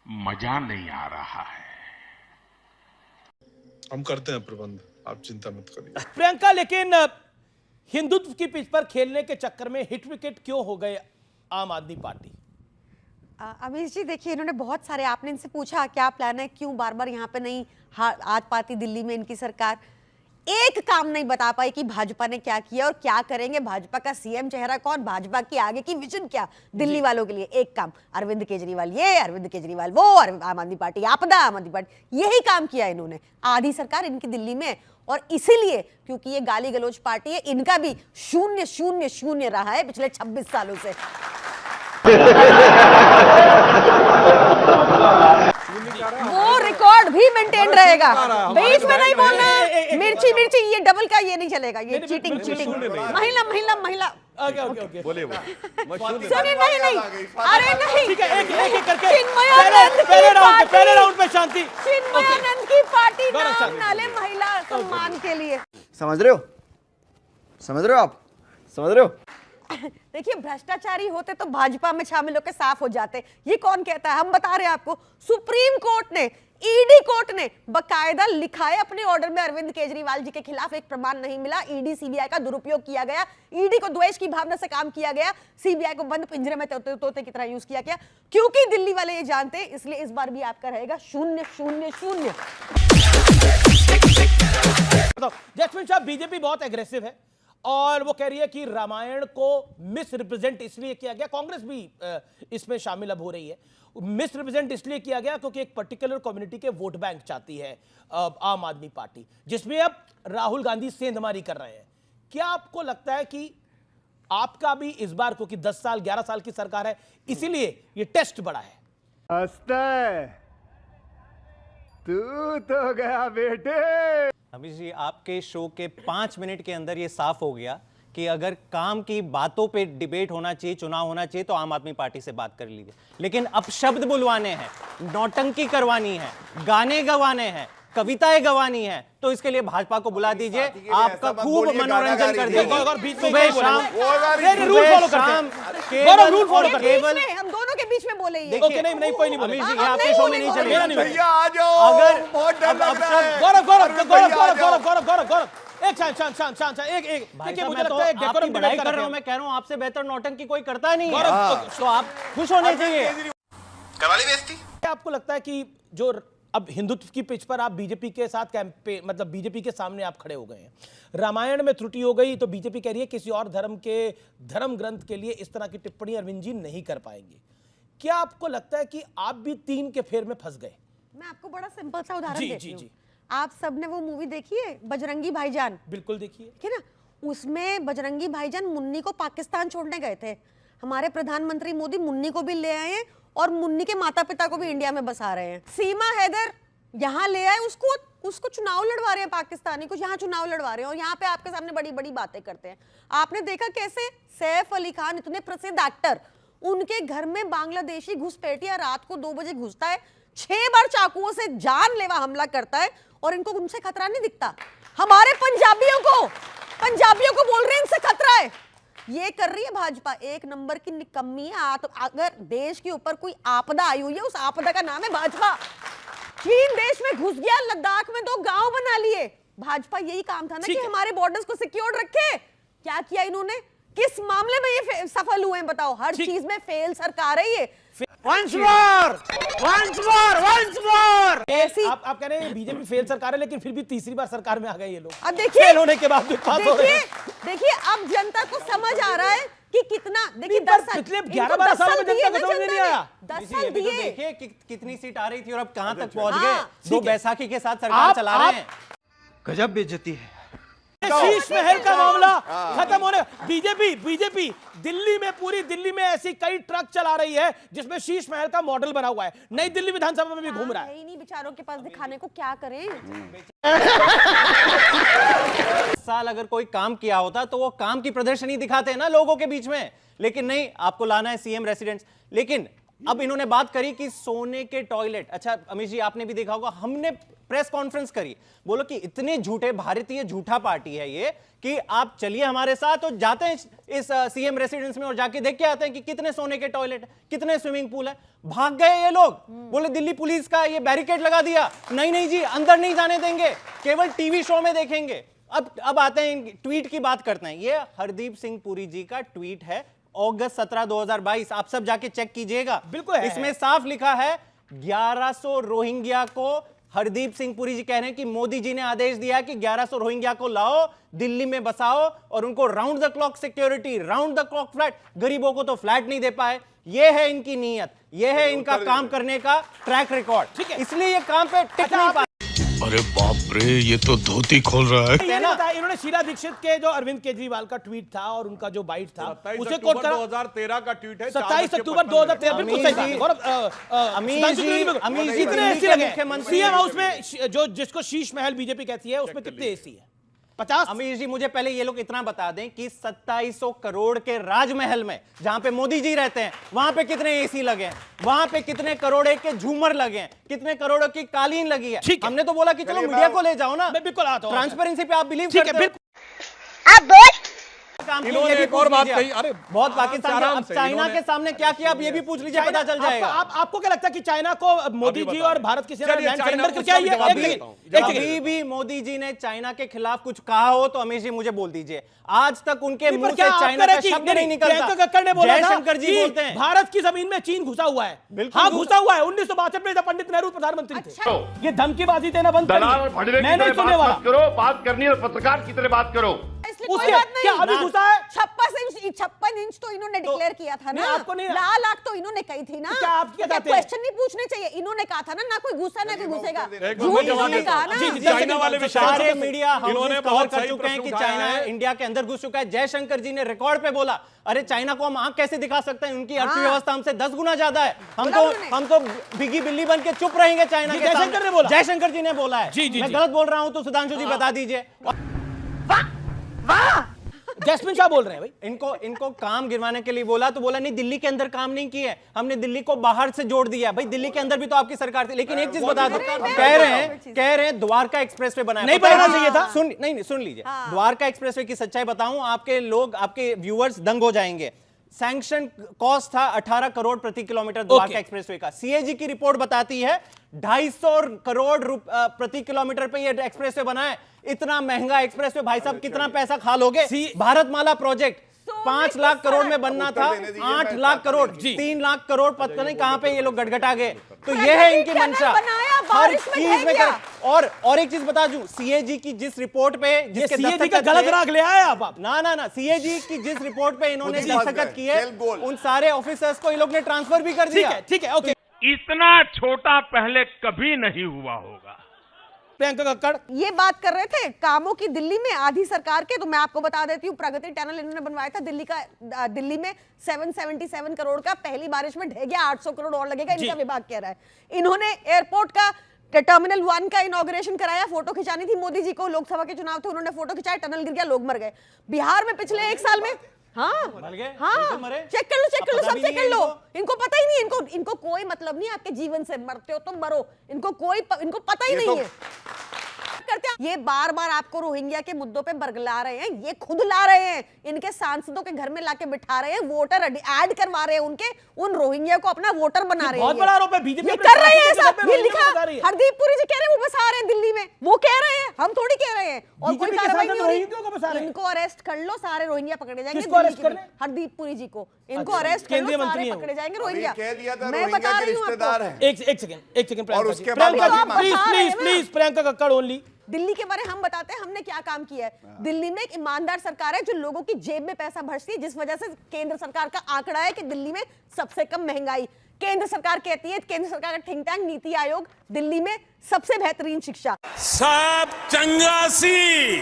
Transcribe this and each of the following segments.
मजा नहीं आ रहा है। हम करते हैं प्रबंध, आप चिंता मत करिए। प्रियंका, लेकिन हिंदुत्व की पिच पर खेलने के चक्कर में हिट विकेट क्यों हो गए आम आदमी पार्टी? अमीश जी देखिए, इन्होंने बहुत सारे, आपने इनसे पूछा क्या प्लान है, क्यों बार बार यहाँ पे नहीं आज पाती दिल्ली में इनकी सरकार, एक काम नहीं बता पाई कि भाजपा ने क्या किया और क्या करेंगे, भाजपा का सीएम चेहरा कौन, भाजपा की आगे की विजन क्या दिल्ली वालों के लिए। एक काम, अरविंद केजरीवाल ये, अरविंद केजरीवाल वो, आम आदमी पार्टी आपदा, आम आदमी पार्टी, यही काम किया इन्होंने। आधी सरकार इनकी दिल्ली में, और इसीलिए क्योंकि ये गाली गलौज पार्टी है, इनका भी 0-0-0 रहा है पिछले 26 सालों से। वो रिकॉर्ड भी मेंटेन रहेगा, बीच में नहीं बोलना है। मिर्ची मिर्ची ये डबल का ये नहीं चलेगा, ये चीटिंग चीटिंग। महिला महिला महिला ओके बोलिए सुनिए, नहीं नहीं, अरे नहीं, ठीक है, एक करके चिन्मयानंद पहले राउंड में शांति। चिन्मयानंद की पार्टी नाम ना ले महिला सम्मान के लिए। समझ रहे हो, समझ रहे हो आप, समझ रहे हो? देखिए, भ्रष्टाचारी होते तो भाजपा में शामिल होकर साफ हो जाते। ये कौन कहता है, हम बता रहे हैं आपको। सुप्रीम कोर्ट ने, ईडी कोर्ट ने बकायदा लिखा है अपने ऑर्डर में, अरविंद केजरीवाल जी के खिलाफ एक प्रमाण नहीं मिला, ईडी सीबीआई का दुरुपयोग किया गया, ईडी को द्वेष की भावना से काम किया गया, सीबीआई को बंद पिंजरे में तोते की तरह यूज किया गया, क्योंकि दिल्ली वाले ये जानते हैं। इसलिए इस बार भी आपका रहेगा 0-0-0। जैस्मिन साहब, बीजेपी बहुत एग्रेसिव है और वो कह रही है कि रामायण को मिस रिप्रेजेंट इसलिए किया गया, कांग्रेस भी इसमें शामिल अब हो रही है, मिस रिप्रेजेंट इसलिए किया गया क्योंकि एक पर्टिकुलर कम्युनिटी के वोट बैंक चाहती है आम आदमी पार्टी, जिसमें अब राहुल गांधी सेंधमारी कर रहे हैं। क्या आपको लगता है कि आपका भी इस बार, क्योंकि 10 साल 11 साल की सरकार है, इसीलिए ये टेस्ट बड़ा है? तू तो गया बेटे। अभी जी, आपके शो के 5 मिनट के अंदर ये साफ हो गया कि अगर काम की बातों पे डिबेट होना चाहिए, चुनाव होना चाहिए, तो आम आदमी पार्टी से बात कर लीजिए। लेकिन अब शब्द बुलवाने हैं, नौटंकी करवानी है, गाने गवाने हैं, कविताएं गवानी है, तो इसके लिए भाजपा को बुला दीजिए, आपका खूब मनोरंजन कर देगी। सुबह शाम रूल फॉलो करते हैं, केवल हम दोनों के बीच में बोले। ओके, नहीं कोई नहीं बोले, आपके शो में नहीं चलेगा। भैया आ जाओ, अगर बहुत डर लग रहा है। गौरव एक शांत एक भाई देखिए, साहब, मुझे मैं तो लगता है आपकी डेकोरम बड़ाई डिबेट कर रहा हूं, मैं कह रहा हूं आपसे बेहतर नौटंकी कोई करता नहीं है, तो आप खुश होने चाहिए। करवा ली बेइज्जती। आपको लगता है कि जो अब हिंदुत्व की पिच पर आप बीजेपी के साथ कैंपेन, मतलब बीजेपी के सामने आप खड़े हो गए हैं, रामायण में त्रुटि हो गई तो बीजेपी कह रही है किसी और धर्म के धर्म ग्रंथ के लिए इस तरह की टिप्पणी अरविंद जी नहीं कर पाएंगे। क्या आपको लगता है कि आप भी 3 के फेर में फंस गए? मैं आपको बड़ा सिंपल सा उदाहरण जी, देती जी, हूँ। जी। आप सबने वो मूवी देखी है बजरंगी भाईजान? बिल्कुल देखिए, ठीक है ना, उसमें बजरंगी भाईजान मुन्नी को पाकिस्तान छोड़ने गए थे। हमारे प्रधानमंत्री मोदी मुन्नी को भी ले आए हैं और मुन्नी के माता पिता को भी इंडिया में बसा रहे हैं। सीमा हैदर यहाँ ले आए, उसको चुनाव लड़वा रहे हैं, पाकिस्तानी को यहाँ चुनाव लड़वा रहे हैं, और यहाँ पे आपके सामने बड़ी बड़ी बातें करते हैं। आपने देखा कैसे सैफ अली खान, इतने प्रसिद्ध एक्टर, उनके घर में बांग्लादेशी घुसपैठिया रात को 2 बजे घुसता है, 6 बार चाकुओं से जानलेवा हमला करता है, और इनको उनसे खतरा नहीं दिखता। हमारे पंजाबियों को बोल रहे हैं इनसे खतरा है। ये कर रही है भाजपा, 1 नंबर की निकम्मी है। अगर देश के ऊपर कोई आपदा आई हुई है, उस आपदा का नाम है भाजपा। चीन देश में घुस गया, लद्दाख में 2 गांव बना लिए। भाजपा यही काम था ना कि हमारे बॉर्डर्स को सिक्योर रखे। क्या किया इन्होंने? किस मामले में ये सफल हुए हैं बताओ? हर चीज में फेल सरकार है ये। Once more! ऐसी आप कह रहे हैं बीजेपी फेल सरकार है, लेकिन फिर भी तीसरी बार सरकार में आ गए ये लोग। अब देखिए, फेल होने के बाद देखिए अब जनता को समझ आ रहा है कि कितना, देखिए 10 साल, पिछले 11-12 सालों में जनता को समझ में नहीं आया। 10 साल दिए। देखिए कितनी सीट आ रही थी और अब कहां तक पहुंच हाँ, गए। 2 बैसाखी के साथ सरकार चला रहे हैं। गजब बेइज्जती है। शीश महल का मामला खत्म होने, बीजेपी दिल्ली में, पूरी दिल्ली में ऐसी कई ट्रक चला रही है जिसमें शीश महल का मॉडल बना हुआ है। नई दिल्ली विधानसभा में भी घूम रहा है। नहीं बेचारों के पास दिखाने को क्या करें। साल अगर कोई काम किया होता तो वो काम की प्रदर्शनी दिखाते हैं ना लोगों के बीच में, लेकिन नहीं, आपको लाना है सीएम रेसिडेंस। लेकिन अब इन्होंने बात करी कि सोने के टॉयलेट। अच्छा अमित जी, आपने भी देखा होगा, हमने प्रेस कॉन्फ्रेंस करी, बोलो कि इतने झूठे, भारतीय झूठा पार्टी है ये कि आप चलिए हमारे साथ और जाते हैं इस सीएम रेसिडेंस में और जाके देख के आते हैं कि कितने सोने के टॉयलेट है, कितने स्विमिंग पूल है। भाग गए ये लोग, बोले दिल्ली पुलिस का ये बैरिकेड लगा दिया, नहीं नहीं जी अंदर नहीं जाने देंगे, केवल टीवी शो में देखेंगे। अब आते हैं ट्वीट की बात करते हैं। ये हरदीप सिंह पुरी जी का ट्वीट है, अगस्त 17, 2022। आप सब जाके चेक कीजिएगा, बिल्कुल है। इसमें साफ लिखा है 1100 रोहिंग्या को, हरदीप सिंह पुरी जी कह रहे हैं कि मोदी जी ने आदेश दिया कि 1100 रोहिंग्या को लाओ, दिल्ली में बसाओ और उनको round the clock security, round the clock flat. गरीबों को तो फ्लैट नहीं दे पाए। ये है इनकी नीयत, ये है इनका काम करने का ट्रैक रिकॉर्ड, ठीक है, इसलिए ये काम पे टिक नहीं पाए। अरे बाप रे, ये तो धोती खोल रहा है। ये नहीं बताया इन्होंने शीला दीक्षित के जो अरविंद केजरीवाल का ट्वीट था और उनका जो बाइट था उसे कोट करा। 2013 का ट्वीट है, 27 अक्टूबर 2013। बिल्कुल सही बात है। अमीर जी कितने एसी लगे मुख्यमंत्री सीएम हाउस में, जो जिसको शीश महल बीजेपी कहती है, उसमें कितने एसी है? 50। अमीर जी मुझे पहले ये लोग इतना बता दें कि 2700 करोड़ के राजमहल में जहां पे मोदी जी रहते हैं, वहां पे कितने एसी लगे हैं, वहां पे कितने करोड़ के झूमर लगे हैं, कितने करोड़ों की कालीन लगी है। हमने तो बोला कि चलो मीडिया को ले जाओ ना, मैं बिल्कुल आता हूं। ट्रांसपेरेंसी पे आप बिलीव ठीक है, करते हो। इन्होंने एक और बात कही, अरे बहुत पाकिस्तान अब चाइना के सामने क्या किया, अब ये भी पूछ लीजिए, पता चल जाएगा। आपको क्या लगता है कि चाइना को मोदी जी और भारत की सेना लैंड सरेंडर कर क्या? कभी भी मोदी जी ने चाइना के खिलाफ कुछ कहा हो तो अमीर जी मुझे बोल दीजिए, आज तक उनके मुंह से चाइना का शब्द नहीं निकलता। कक्कड़ ने बोला था जयशंकर जी बोलते हैं भारत की जमीन में चीन घुसा हुआ है। बिल्कुल हाँ घुसा हुआ है। 1962 में जब पंडित नेहरू प्रधानमंत्री थे। ये धमकीबाजी देना बंद करिए, मैं नहीं सुनने वाला। बात करनी है पत्रकार की तरह बात करो। कोई बात नहीं। क्या अभी घुसा है? 56 इंच तो इन्होंने डिक्लेयर किया था ना, आपको नहीं, लाल आंख तो इन्होंने कही थी ना। क्या आप क्या कहते हैं? क्वेश्चन नहीं पूछने चाहिए, इन्होंने कहा था ना कोई घुसा ना कोई घुसेगा, एक झूठ मिनट इन्होंने कहा ना। चाइना वाले विषय सारे मीडिया इन्होंने कवर बहुत कर सही चुके हैं कि प्रश्न उठाया चाइना है। इंडिया के अंदर घुस चुका है। जयशंकर जी ने रिकॉर्ड पे बोला, अरे चाइना को हम आंख कैसे दिखा सकते हैं, उनकी अर्थव्यवस्था हमसे 10 गुना ज्यादा है, हम तो बिगी बिल्ली बन के चुप रहेंगे चाइना के सामने। जयशंकर ने बोला, जयशंकर जी ने बोला है। मैं गलत बोल रहा हूं तो सुधांशु जी बता दीजिए। जैस्मिन शाह बोल रहे हैं भाई। इनको काम गिरवाने के लिए बोला तो बोला नहीं, दिल्ली के अंदर काम नहीं किए, हमने दिल्ली को बाहर से जोड़ दिया। भाई दिल्ली के अंदर भी तो आपकी सरकार थी। लेकिन एक चीज बता दो, कह रहे हैं द्वारका एक्सप्रेस वे बनाया, नहीं बनाना चाहिए था। सुन लीजिए, द्वारका एक्सप्रेस वे की सच्चाई बताऊं, आपके लोग, आपके व्यूअर्स दंग हो जाएंगे। सैंक्शन कॉस्ट था 18 करोड़ प्रति किलोमीटर द्वारका एक्सप्रेसवे का। सीएजी की रिपोर्ट बताती है 250 करोड़ प्रति किलोमीटर पे ये एक्सप्रेसवे बना है। इतना महंगा एक्सप्रेसवे भाई साहब कितना पैसा खा लोगे? भारतमाला प्रोजेक्ट 5 लाख करोड़ में बनना था, 8 लाख करोड़, 3 लाख करोड़, पता नहीं कहां पे ये लोग गटगटा गए। तो ये है इनकी मंशा, हर चीज में और एक चीज बता दूं, सीएजी की जिस रिपोर्ट पे, जिसके सीएजी का गलत राग ले आए आप। ना सीएजी की जिस रिपोर्ट पे इन्होंने दस्तखत किए, उन सारे ऑफिसर्स को इन लोग ने ट्रांसफर भी कर दिया। ठीक है, ओके। इतना छोटा पहले कभी नहीं हुआ होगा। प्रियंका कक्कड़ ये बात कर रहे थे कामों की दिल्ली में आधी सरकार के। तो मैं आपको बता देती हूँ, प्रगति टनल इन्होंने बनवाया था दिल्ली में 777 करोड़ का, पहली बारिश में ढह गया, 800 करोड़ और लगेगा, इनका विभाग कह रहा है। इन्होंने एयरपोर्ट का टर्मिनल 1 का इनॉग्रेशन कराया, फोटो खिंचानी थी मोदी जी को, लोकसभा के चुनाव थे, उन्होंने फोटो खिंचाया, टनल गिर गया, लोग मर गए। बिहार में पिछले 1 साल में चेक कर लो, सब चेक कर लो। इनको पता ही नहीं, इनको कोई मतलब नहीं आपके जीवन से, मरते हो तो मरो, इनको पता ही नहीं है। करते हैं ये बार बार आपको रोहिंग्या के मुद्दों पे बरगला रहे हैं, ये खुद ला रहे हैं, इनके सांसदों के घर में लाके बिठा रहे हैं, वोटर ऐड करवा रहे हैं उनके, उन रोहिंग्या को अपना वोटर बना रहे हैं। बहुत बड़ा आरोप है बीजेपी ये कर रहे हैं सब। ये लिखा हरदीप पुरी जी कह रहे हैं वो बसा रहे हैं दिल्ली में, वो कह रहे हैं, हम थोड़ी कह रहे हैं। और कोई कार्रवाई नहीं हो रही। इनको अरेस्ट कर लो, सारे रोहिंग्या पकड़े जाएंगे। हरदीप पुरी जी को, इनको अरेस्ट कर लो, सारे पकड़े जाएंगे रोहिंग्या। मैं बता रही हूँ आपको। एक second please Priyanka Kakkar only. Delhi के बारे में हम बताते हैं हमने क्या काम किया है। दिल्ली में एक ईमानदार सरकार है जो लोगों की जेब में पैसा भरती है, जिस वजह से केंद्र सरकार का आंकड़ा है कि दिल्ली में सबसे कम महंगाई। केंद्र सरकार कहती है, केंद्र सरकार का थिंक टैंक नीति आयोग, दिल्ली में सबसे बेहतरीन शिक्षा। सब चंगासी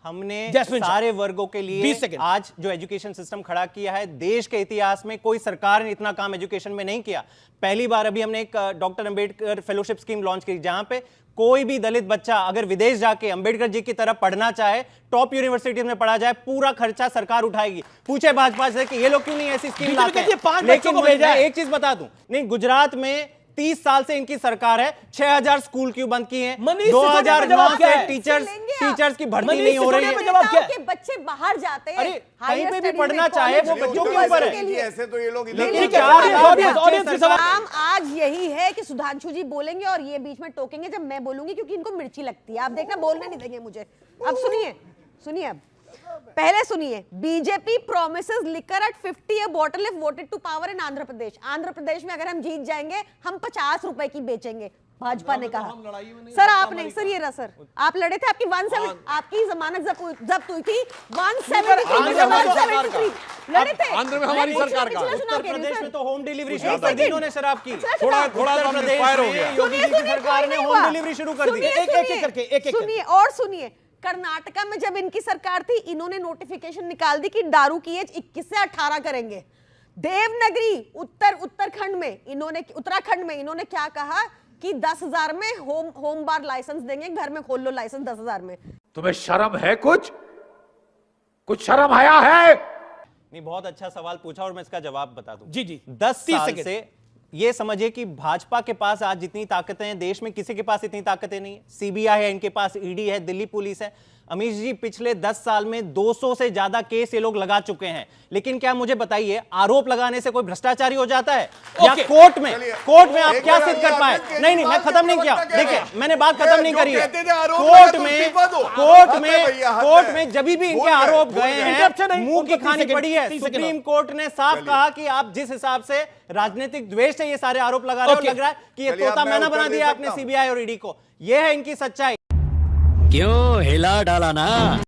हमने जैस्मिन शाह। सारे वर्गों के लिए 20 सेकंड। आज जो एजुकेशन सिस्टम खड़ा किया है, देश के इतिहास में कोई सरकार ने इतना काम एजुकेशन में नहीं किया। पहली बार अभी हमने एक doctor Ambedkar fellowship scheme launch की, जहां पे कोई भी दलित बच्चा अगर विदेश जाके अंबेडकर जी की तरफ पढ़ना चाहे, टॉप यूनिवर्सिटी में पढ़ा जाए, पूरा खर्चा सरकार उठाएगी। पूछे भाजपा से कि ये लोग क्यों नहीं ऐसी स्कीम बीजेपी लाते कहती है हैं। 5 बच्चों लेकिन को मुझे भेजा है। एक चीज बता दूं, नहीं, गुजरात में 30 साल से इनकी सरकार है, 6000 स्कूल क्यों बंद किए हैं, मनीष 2009 सिसोदिया से है? टीचर्स की भर्ती मनीष नहीं हो रही सिसोदिया पे है। जवाब क्या है? के बच्चे बाहर जाते हैं, अरे, कहीं पे भी higher पढ़ना studies चाहे, में, वो college बच्चों में, के ऊपर बच्चों है। के लिए। ऐसे तो ये लोग लेकिन ठीक है, 4,000 ऑडियंस के सवाल। काम आज यही है कि सुधांशु जी बोलेंगे और ये बीच में टोकेंगे जब मैं बोलूंगी, क्योंकि इनको मिर्ची लगती है। आप देखना, बोलने नहीं देंगे मुझे। अब सुनिए अब पहले सुनिए। BJP promises liquor at 50 a bottle if voted to power in Andhra Pradesh. Andhra Pradesh में अगर हम जीत जाएंगे, हम 50 रुपए की बेचेंगे, भाजपा ने कहा। सर आपने, सर ये रहा, सर आप लड़े थे, आपकी 170 आपकी जमानत जब्त हुई थी, 173 लड़े थे। आंध्र में हमारी सरकार का। उत्तर प्रदेश में तो होम डिलीवरी शुरू एक कर दी सेकंड। इन्होंने शराब की। थोड़ा उत्तर तो प्रदेश misfire हो में गया। योगी जी की सरकार ने होम डिलीवरी शुरू कर दी। एक-एक करके, एक-एक करके। सुनिए और सुनिए। कर्नाटका में जब इनकी सरकार थी, इन्होंने नोटिफिकेशन निकाल दी कि दारू की एज 21 से 18 करेंगे। देवनागरी उत्तराखंड में इन्होंने क्या कहा कि 10,000 में होम बार लाइसेंस देंगे, घर में खोल लो लाइसेंस 10,000 में। तुम्हें शर्म है? कुछ शर्म आया है? नहीं, बहुत अच्छा सवाल पूछा और मैं इसका जवाब बता दूं। जी, जी। 10 30 साल सेकंड। से ये समझिए कि भाजपा के पास आज जितनी ताकतें हैं, देश में किसी के पास इतनी ताकतें नहीं है। सीबीआई है इनके पास, ईडी है, दिल्ली पुलिस है। अमीश जी, पिछले 10 साल में 200 से ज्यादा केस ये लोग लगा चुके हैं। लेकिन क्या मुझे बताइए, आरोप लगाने से कोई भ्रष्टाचारी हो जाता है? या ओके। कोर्ट में आप क्या सिद्ध कर पाए? नहीं, मैं खत्म नहीं किया। देखिए, मैंने बात खत्म नहीं करी है। कोर्ट में जब भी इनके आरोप गए Interruption हैं, नहीं, मुंह की उनको 30 खानी सेकंड, पड़ी है। 30 सेकंड सुप्रीम और। कोर्ट ने साफ कहा कि आप जिस हिसाब से राजनीतिक द्वेष से ये सारे आरोप लगा रहे हो, ओके। लग रहा है कि ये चलिए, अब तोता मैं मैना उत्तर बना दे दिया सकता आपने हूं। सीबीआई और ईडी को। ये है इनकी सच्चाई। क्यों हिला डाला ना।